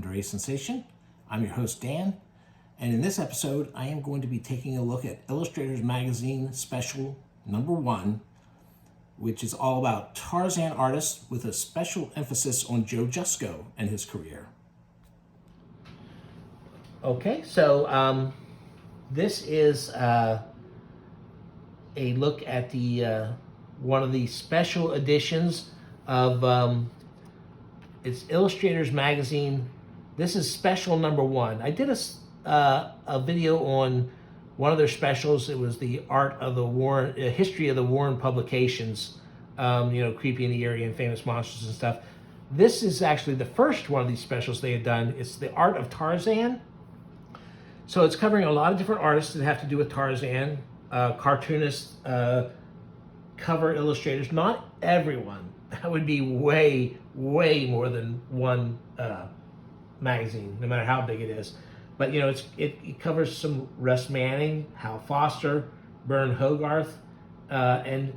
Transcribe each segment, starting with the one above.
welcome to Race Sensation. I'm your host, Dan, and in this episode, I am going to be taking a look at Illustrators Magazine Special Number 1, which is all about Tarzan artists with a special emphasis on Joe Jusko and his career. Okay, so this is a look at the one of the special editions of it's Illustrators Magazine. This is special number 1. I did a video on one of their specials. It was the art of the Warren, history of the Warren publications. Creepy and eerie and famous monsters and stuff. This is actually the first one of these specials they had done. It's the art of Tarzan. So it's covering a lot of different artists that have to do with Tarzan, cartoonists, cover illustrators. Not everyone. That would be way more than one magazine, no matter how big it is. But it covers some Russ Manning, Hal Foster, Vern Hogarth, and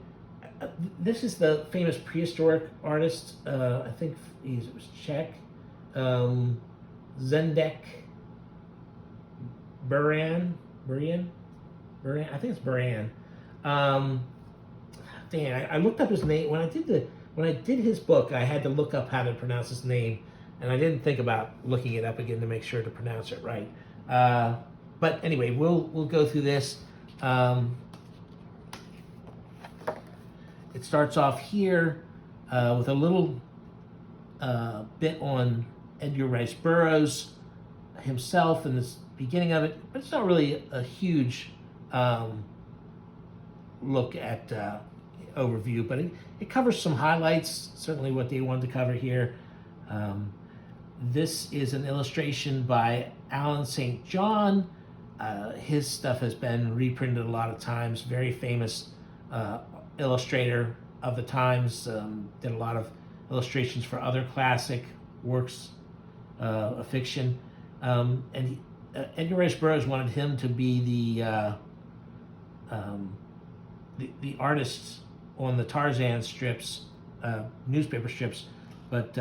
this is the famous prehistoric artist. I think it was Czech, Zendek Buran. I think it's Buran. I looked up his name when I did his book. I had to look up how to pronounce his name, and I didn't think about looking it up again to make sure to pronounce it right. But anyway, we'll go through this. It starts off here with a little bit on Edgar Rice Burroughs himself in the beginning of it, but it's not really a huge look at overview, but it covers some highlights, certainly what they wanted to cover here. This is an illustration by Alan St. John. His stuff has been reprinted a lot of times. Very famous illustrator of the times. Did a lot of illustrations for other classic works of fiction. And Edgar Rice Burroughs wanted him to be the artist on the Tarzan strips, newspaper strips, but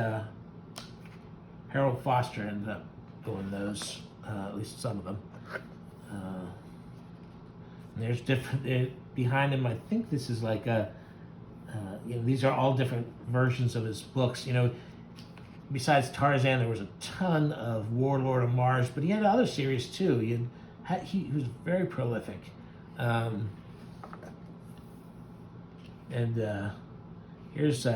Harold Foster ended up doing those, at least some of them. There's different behind him. I think this is like these are all different versions of his books. Besides Tarzan, there was a ton of Warlord of Mars, but he had other series too. He was very prolific. Here's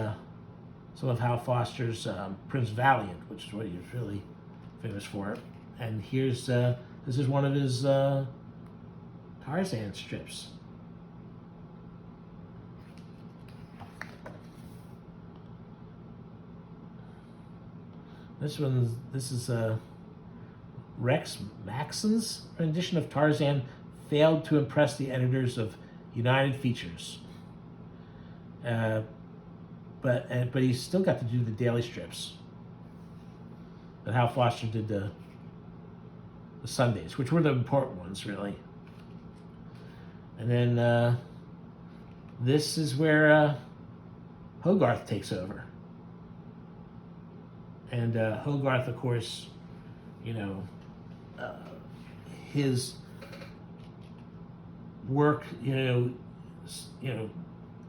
some of Hal Foster's Prince Valiant, which is what he was really famous for. And here's this is one of his Tarzan strips. This is Rex Maxon's rendition of Tarzan failed to impress the editors of United Features. But he still got to do the daily strips. But Hal Foster did the Sundays, which were the important ones, really. And then this is where Hogarth takes over. And Hogarth, of course, his work,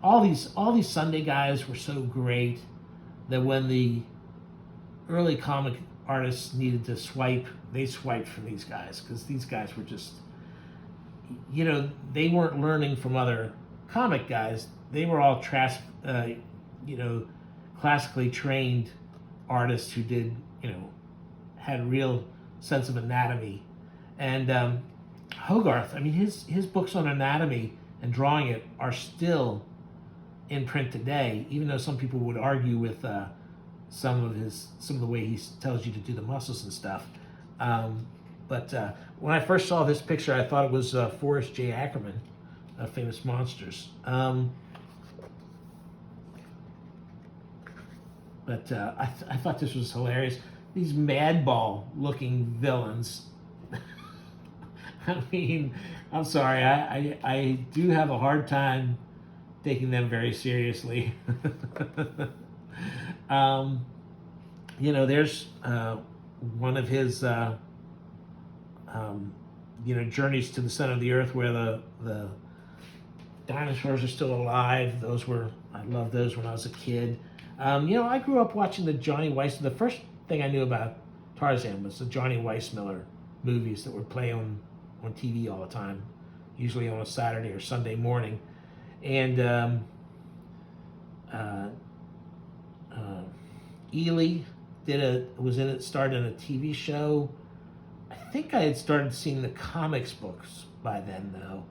all these Sunday guys were so great that when the early comic artists needed to swipe, they swiped from these guys, because these guys were just, they weren't learning from other comic guys. They were all classically trained artists who did, had a real sense of anatomy. And Hogarth, his books on anatomy and drawing it are still in print today, even though some people would argue with some of the way he tells you to do the muscles and stuff. But when I first saw this picture, I thought it was Forrest J. Ackerman of Famous Monsters. But I thought this was hilarious. These madball-looking villains. I'm sorry, I do have a hard time taking them very seriously. There's one of his um, journeys to the center of the earth, where the dinosaurs are still alive. I loved those when I was a kid. I grew up watching the Johnny Weiss. The first thing I knew about Tarzan was the Johnny Weissmuller movies that would play on TV all the time, usually on a Saturday or Sunday morning. And uh, Ely was in it, starred in a TV show. I think I had started seeing the comics books by then, though.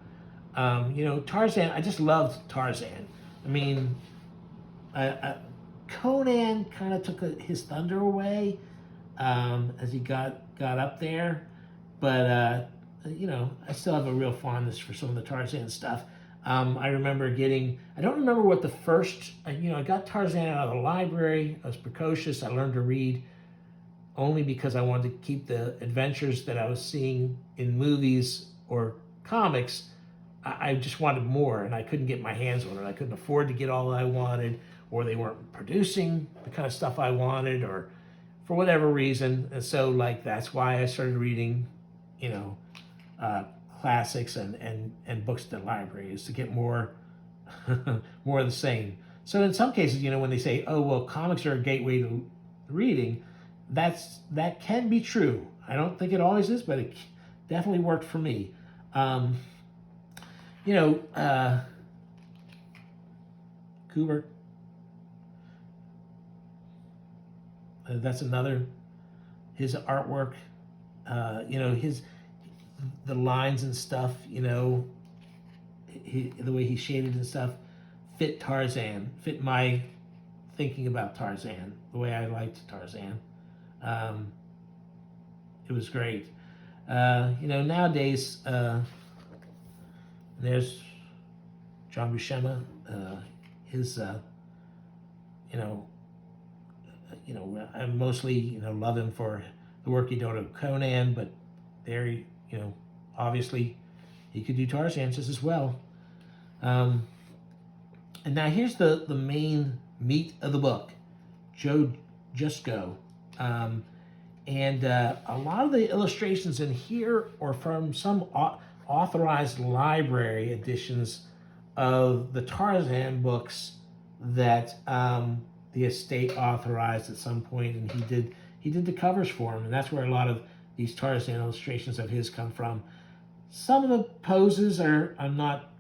Tarzan, I just loved Tarzan. I mean, Conan kind of took his thunder away as he got up there, but I still have a real fondness for some of the Tarzan stuff. I don't remember what the first, I got Tarzan out of the library. I was precocious. I learned to read only because I wanted to keep the adventures that I was seeing in movies or comics. I just wanted more, and I couldn't get my hands on it. I couldn't afford to get all I wanted, or they weren't producing the kind of stuff I wanted, or for whatever reason. And so, that's why I started reading, classics and books at the library, is to get more more of the same. So in some cases, when they say, oh, well, comics are a gateway to reading, that can be true. I don't think it always is, but it definitely worked for me. Kubert, that's another, his artwork, the lines and stuff, the way he shaded and stuff fit Tarzan, fit my thinking about Tarzan, the way I liked Tarzan. It was great. Nowadays, there's John Buscema, his, I mostly, love him for the work he did on Conan, but there, obviously he could do Tarzan just as well. And now here's the main meat of the book, Jusko. And a lot of the illustrations in here are from some authorized library editions of the Tarzan books that the estate authorized at some point, and he did the covers for him, and that's where a lot of these Tarzan illustrations of his come from. Some of the poses I'm not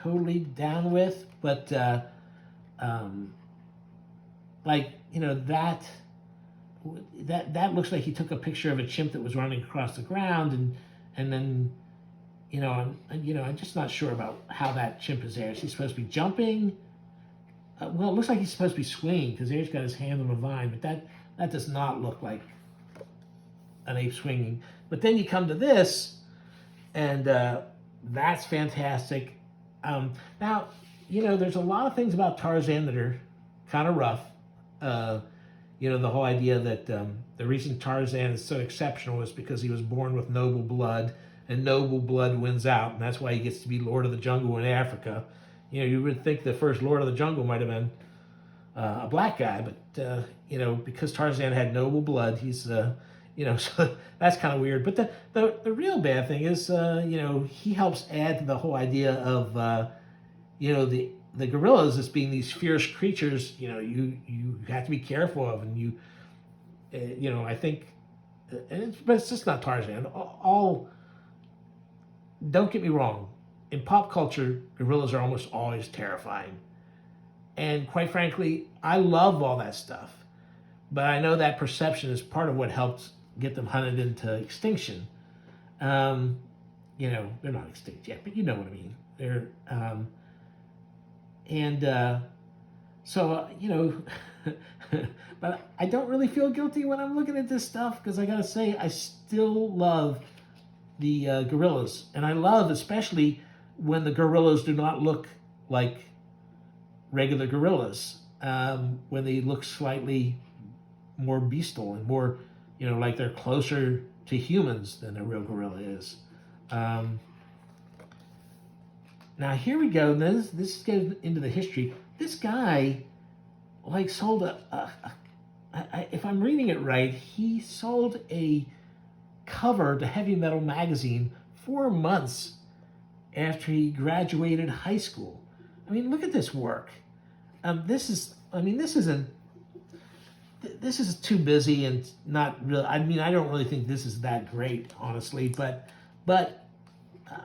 totally down with, but that looks like he took a picture of a chimp that was running across the ground, and then I'm just not sure about how that chimp is there. Is he supposed to be jumping? Well, it looks like he's supposed to be swinging, because there's got his hand on the vine, but that does not look like an ape swinging. But then you come to this, and that's fantastic. Now, there's a lot of things about Tarzan that are kind of rough. The whole idea that the reason Tarzan is so exceptional is because he was born with noble blood, and noble blood wins out, and that's why he gets to be Lord of the Jungle in Africa. You would think the first Lord of the Jungle might have been a black guy, but because Tarzan had noble blood, he's so that's kind of weird. But the real bad thing is he helps add to the whole idea of the gorillas as being these fierce creatures. You have to be careful of, and I think, but it's just not Tarzan. Don't get me wrong. In pop culture, gorillas are almost always terrifying. And quite frankly, I love all that stuff. But I know that perception is part of what helped get them hunted into extinction. They're not extinct yet, but you know what I mean. They're, but I don't really feel guilty when I'm looking at this stuff, because I gotta say, I still love the gorillas. And I love especially when the gorillas do not look like regular gorillas, when they look slightly more bestial and more, like they're closer to humans than a real gorilla is. Now here we go. This goes into the history. This guy sold a if I'm reading it right, he sold a cover to Heavy Metal magazine 4 months after he graduated high school. I mean, look at this work. This is, I mean, this is too busy and not really. I mean, I don't really think this is that great, honestly. But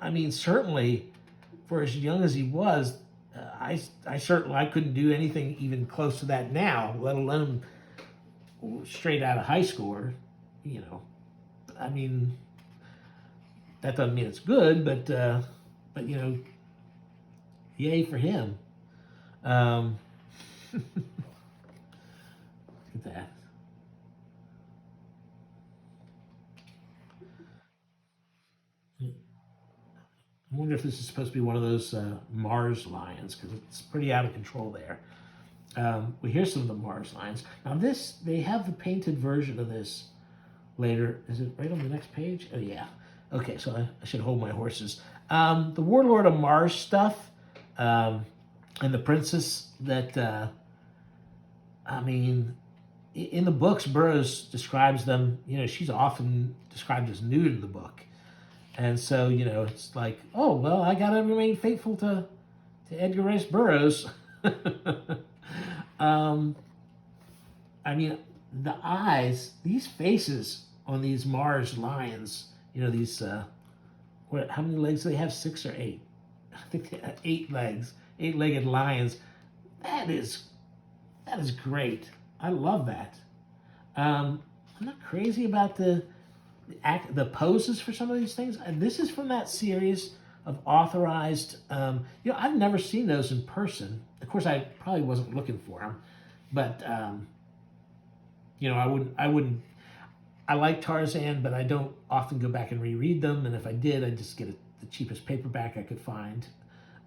I mean, certainly for as young as he was, I certainly I couldn't do anything even close to that now, let alone straight out of high school. Or, you know, I mean, that doesn't mean it's good, but you know, yay for him. Um, look at that. I wonder if this is supposed to be one of those Mars lions because it's pretty out of control there. Well, here's some of the Mars lions. Now this, they have the painted version of this later. Is it right on the next page? Oh yeah. Okay, so I should hold my horses. The Warlord of Mars stuff, and the princess that, I mean, in the books, Burroughs describes them, you know, she's often described as nude in the book. And so, you know, it's like, oh, well, I got to remain faithful to Edgar Rice Burroughs. um, I mean, the eyes, these faces on these Mars lions, you know, these, how many legs do they have? 6 or 8? I think they have 8 legs, 8-legged lions. That is great. I love that. I'm not crazy about the poses for some of these things. And this is from that series of authorized. You know, I've never seen those in person. Of course, I probably wasn't looking for them, but you know, I wouldn't. I like Tarzan, but I don't often go back and reread them. And if I did, I'd just get the cheapest paperback I could find.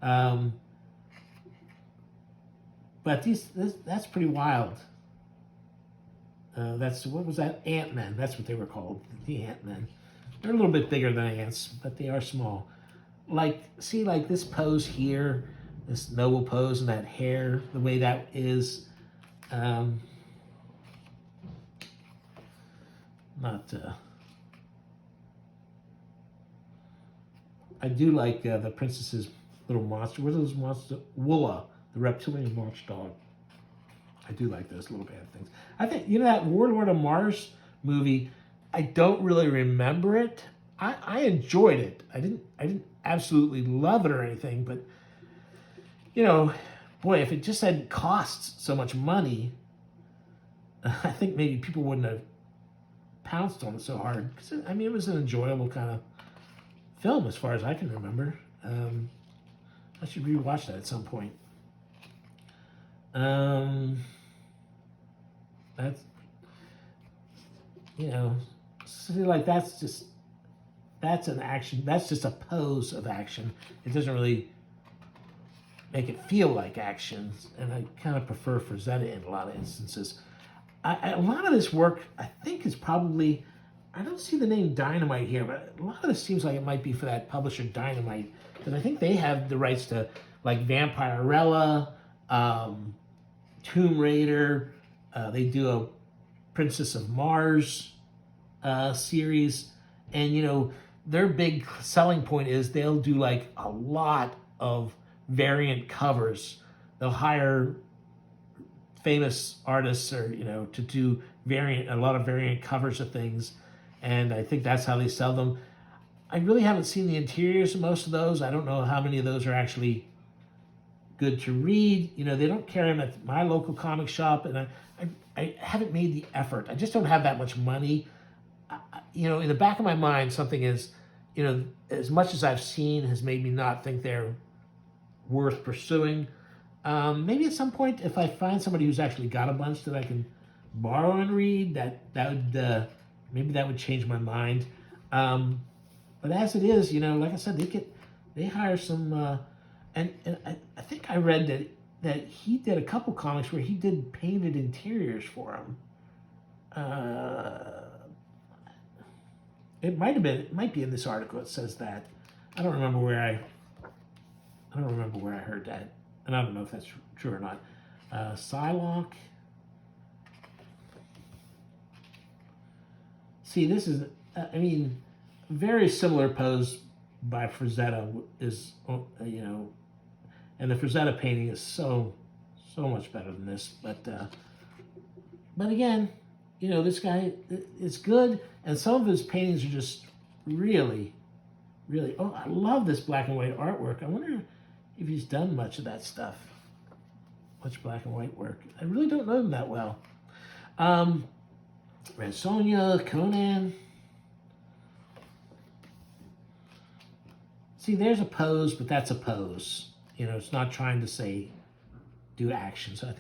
But that's pretty wild. That's what was that? Ant-Men. That's what they were called. The Ant-Men. They're a little bit bigger than ants, but they are small. Like, see, like this pose here, this noble pose, and that hair, the way that is. Not. I do like the princess's little monster. What are those monsters? Woola, the reptilian watchdog. I do like those little bad things. I think, you know, that Warlord of Mars movie, I don't really remember it. I enjoyed it. I didn't absolutely love it or anything, but you know, boy, if it just hadn't cost so much money, I think maybe people wouldn't have pounced on it so hard. Because I mean, it was an enjoyable kind of film as far as I can remember. I should rewatch that at some point. That's, you know, see, like that's an action. That's just a pose of action. It doesn't really make it feel like action, and I kind of prefer Frazetta in a lot of instances. A lot of this work, I think, is probably. I don't see the name Dynamite here, but a lot of this seems like it might be for that publisher Dynamite, because I think they have the rights to like Vampirella, Tomb Raider. They do a Princess of Mars series, and you know their big selling point is they'll do like a lot of variant covers. They'll hire famous artists, or you know, to do a lot of variant covers of things, and I think that's how they sell them. I really haven't seen the interiors of most of those. I don't know how many of those are actually good to read. You know, they don't carry them at my local comic shop, and I haven't made the effort. I just don't have that much money. You know, in the back of my mind, something is, you know, as much as I've seen has made me not think they're worth pursuing. Maybe at some point, if I find somebody who's actually got a bunch that I can borrow and read, that would maybe that would change my mind. But as it is, you know, like I said, they hire some, and I think I read that he did a couple comics where he did painted interiors for them. It might be in this article. It says that. I don't remember where I heard that, and I don't know if that's true or not. Psylocke. See, this is, I mean, very similar pose by Frazetta is, and the Frazetta painting is so much better than this. But again, this guy is good, and some of his paintings are just really, really. Oh, I love this black and white artwork. I wonder if he's done much of that stuff, much black and white work. I really don't know him that well. Red Sonja, Conan. See, there's a pose, but that's a pose. It's not trying to say do action. So I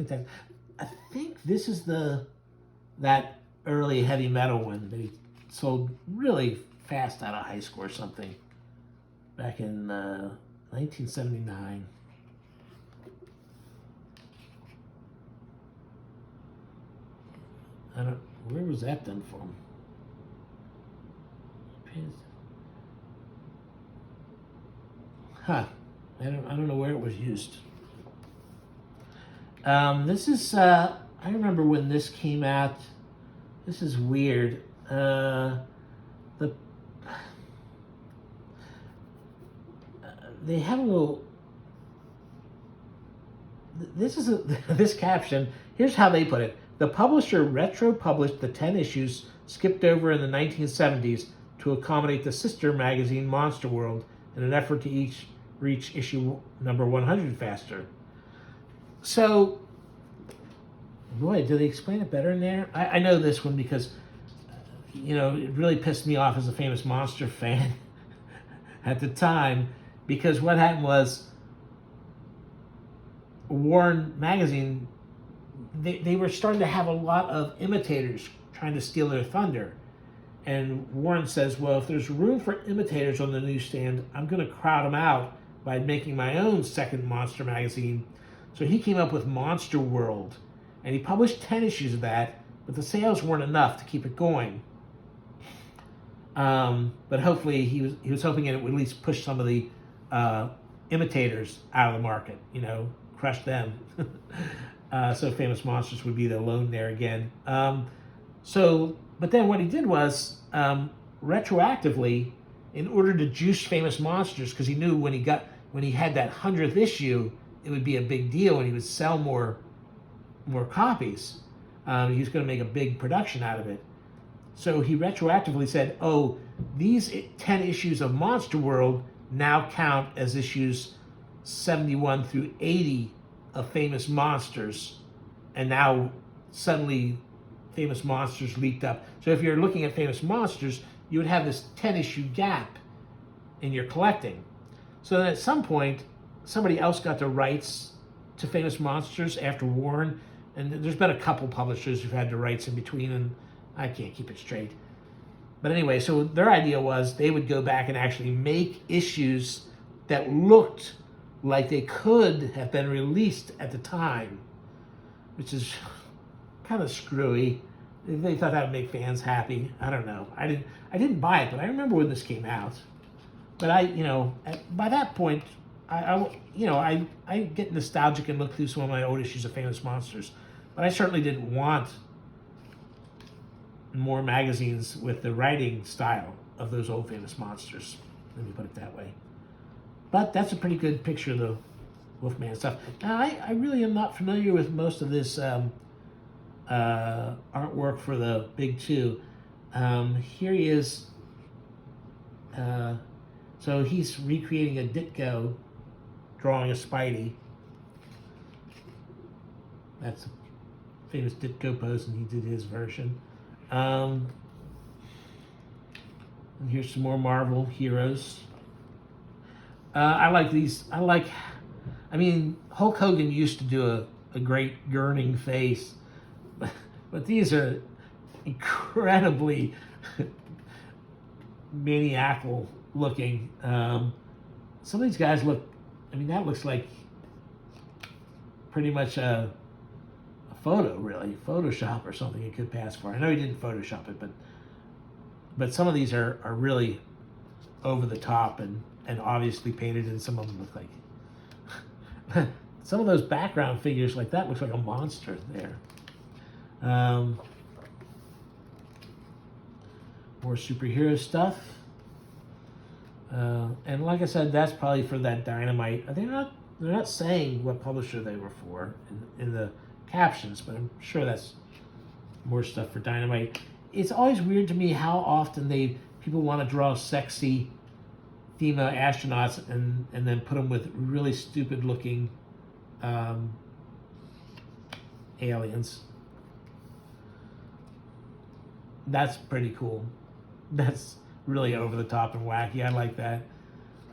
think this is that early heavy metal one that he sold really fast out of high school or something back in 1979. Where was that done from? Huh. I don't know where it was used. This is I remember when this came out. This is weird. They have a little. This caption. Here's how they put it. The publisher retro-published the 10 issues skipped over in the 1970s to accommodate the sister magazine Monster World in an effort to reach issue number 100 faster. So, boy, do they explain it better in there? I know this one because, it really pissed me off as a Famous Monster fan at the time, because what happened was Warren magazine, they were starting to have a lot of imitators trying to steal their thunder. And Warren says, well, if there's room for imitators on the newsstand, I'm going to crowd them out by making my own second monster magazine. So he came up with Monster World, and he published 10 issues of that, but the sales weren't enough to keep it going. But hopefully he was hoping it would at least push some of the imitators out of the market, crush them. So Famous Monsters would be alone there again. But then what he did was, retroactively, in order to juice Famous Monsters, because he knew when he had that 100th issue, it would be a big deal and he would sell more copies. He was going to make a big production out of it. So he retroactively said, oh, these 10 issues of Monster World now count as issues 71 through 80 of Famous Monsters. And now suddenly Famous Monsters leaked up. So if you're looking at Famous Monsters, you would have this 10-issue gap in your collecting. So then at some point, somebody else got the rights to Famous Monsters after Warren. And there's been a couple publishers who've had the rights in between, and I can't keep it straight. But anyway, so their idea was they would go back and actually make issues that looked like they could have been released at the time, which is kind of screwy. They thought that would make fans happy. I don't know. I didn't buy it, but I remember when this came out. But by that point, I get nostalgic and look through some of my old issues of Famous Monsters, but I certainly didn't want more magazines with the writing style of those old Famous Monsters. Let me put it that way. But that's a pretty good picture of the Wolfman stuff. Now, I really am not familiar with most of this artwork for the Big Two. Here he is. So he's recreating a Ditko, drawing a Spidey. That's a famous Ditko pose, and he did his version. And here's some more Marvel heroes. I like these. I mean, Hulk Hogan used to do a great gurning face, but these are incredibly maniacal looking. Some of these guys look, that looks like pretty much a photo, really. Photoshop or something it could pass for. I know he didn't Photoshop it, but some of these are really over the top and obviously painted, and some of them look like some of those background figures like that looks like a monster there. More superhero stuff. And like I said, that's probably for that Dynamite. They're not saying what publisher they were for in the captions, but I'm sure that's more stuff for Dynamite. It's always weird to me how often people want to draw sexy female astronauts and then put them with really stupid looking aliens. That's pretty cool. That's really over the top and wacky. I like that.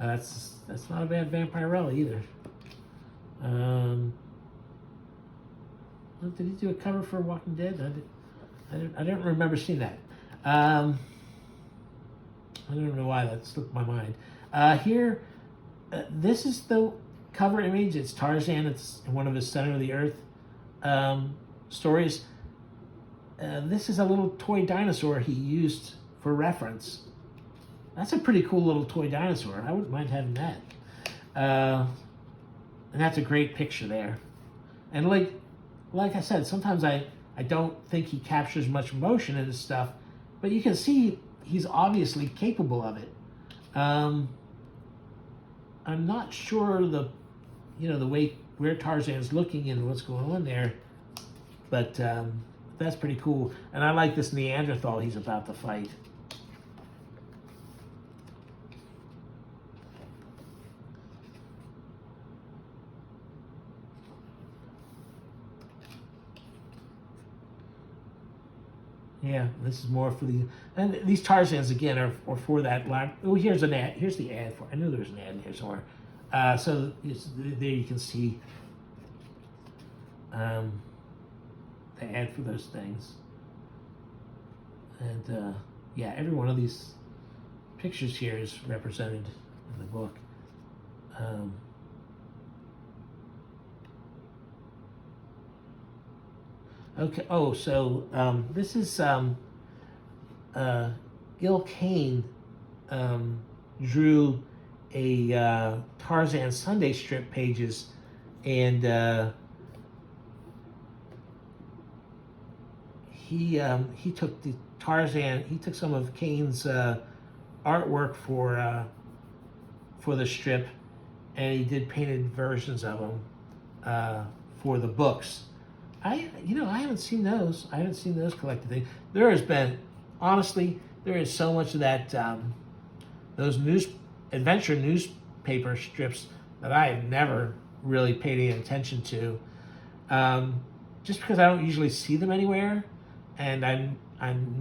That's not a bad Vampirella either. Did he do a cover for Walking Dead? I don't remember seeing that. I don't know why that slipped my mind. Here, this is the cover image. It's Tarzan. It's one of his Center of the Earth stories. This is a little toy dinosaur he used for reference. That's a pretty cool little toy dinosaur. I wouldn't mind having that. And that's a great picture there. And like I said, sometimes I don't think he captures much emotion in his stuff, but you can see he's obviously capable of it. I'm not sure the way where Tarzan's looking and what's going on there, but that's pretty cool. And I like this Neanderthal he's about to fight. Yeah, this is more for and these Tarzans again are for that line. Oh, here's an ad. Here's the ad for. I knew there was an ad in here somewhere. So there you can see the ad for those things. And yeah, every one of these pictures here is represented in the book. Okay. Oh, so this is Gil Kane drew a Tarzan Sunday strip pages, and he took the Tarzan. He took some of Kane's artwork for the strip, and he did painted versions of them for the books. I haven't seen those. I haven't seen those collected things. There has been, honestly, there is so much of that, those adventure newspaper strips that I have never really paid any attention to, just because I don't usually see them anywhere, and I'm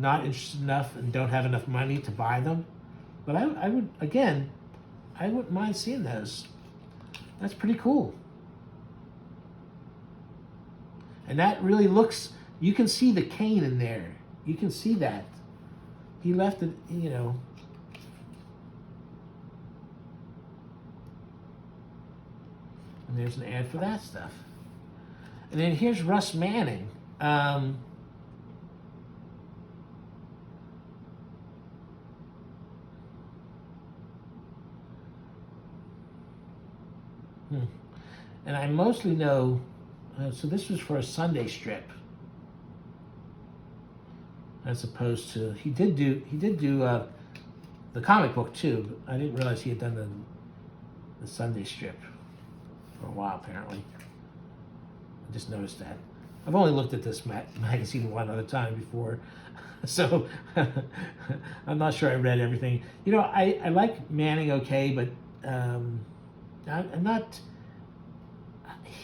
not interested enough and don't have enough money to buy them. But I wouldn't mind seeing those. That's pretty cool. And that really looks, you can see the Kane in there. You can see that. He left it, And there's an ad for that stuff. And then here's Russ Manning. And I mostly know, so this was for a Sunday strip, as opposed to he did do the comic book too. But I didn't realize he had done the Sunday strip for a while. Apparently, I just noticed that. I've only looked at this magazine one other time before, so I'm not sure I read everything. I like Manning okay, but I'm not.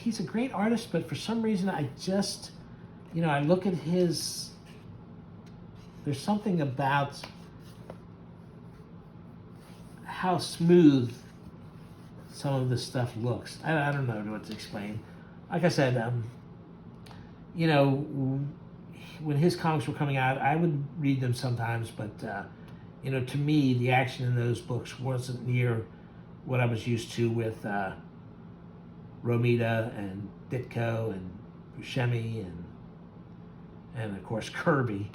He's a great artist, but for some reason I just, I look at his, there's something about how smooth some of this stuff looks. I don't know what to explain. Like I said, when his comics were coming out, I would read them sometimes, but, to me, the action in those books wasn't near what I was used to with Romita and Ditko and Buscemi and of course Kirby.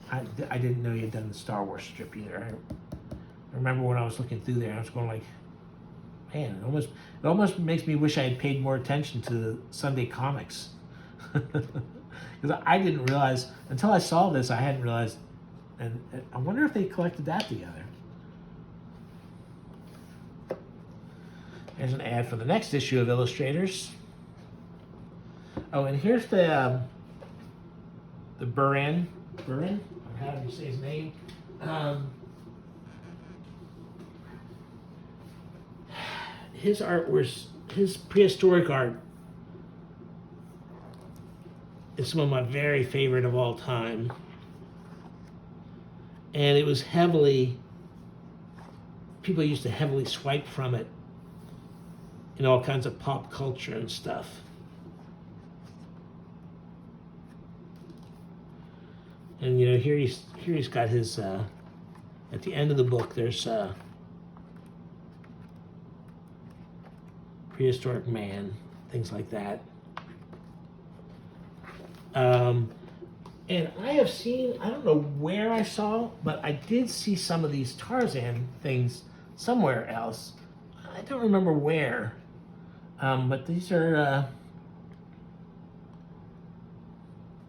I didn't know you had done the Star Wars strip either. I remember when I was looking through there, I was going like, man, it almost makes me wish I had paid more attention to the Sunday comics. Because I didn't realize, until I saw this, I hadn't realized, and I wonder if they collected that together. There's an ad for the next issue of Illustrators. Oh, and here's the Burin, or how do you say his name? His art was, his prehistoric art is some of my very favorite of all time. And it was people used to heavily swipe from it in all kinds of pop culture and stuff. And you know, here he's got his at the end of the book there's prehistoric man, things like that. And I have seen, I don't know where I saw, but I did see some of these Tarzan things somewhere else. I don't remember where. But these are,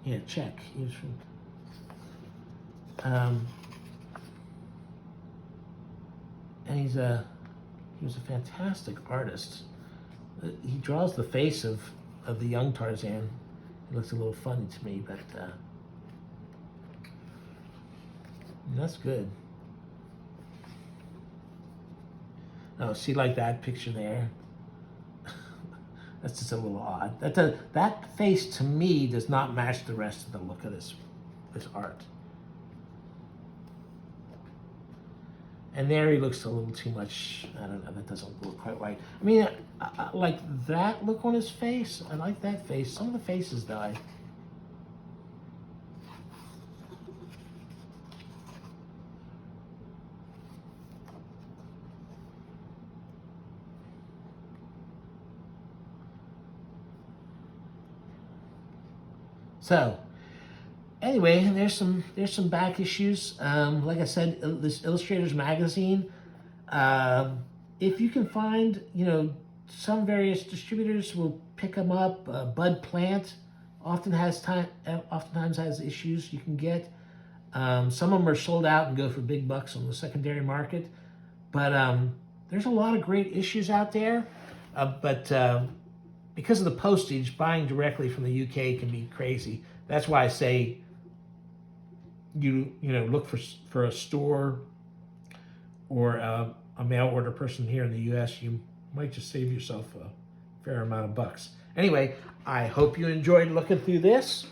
yeah, check. He was from, and he was a fantastic artist. He draws the face of the young Tarzan. It looks a little funny to me, but that's good. Oh, see, like that picture there? That's just a little odd. That face, to me, does not match the rest of the look of this art. And there he looks a little too much, I don't know, that doesn't look quite right. I mean, I like that look on his face. I like that face. Some of the faces die. So, anyway, there's some back issues. Like I said, this Illustrators magazine. If you can find, you know, some various distributors will pick them up. Bud Plant oftentimes has issues you can get. Some of them are sold out and go for big bucks on the secondary market. But there's a lot of great issues out there. But because of the postage, buying directly from the UK can be crazy. That's why I say you know, look for a store or a mail order person here in the US. You might just save yourself a fair amount of bucks. Anyway, I hope you enjoyed looking through this,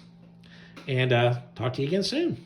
and talk to you again soon.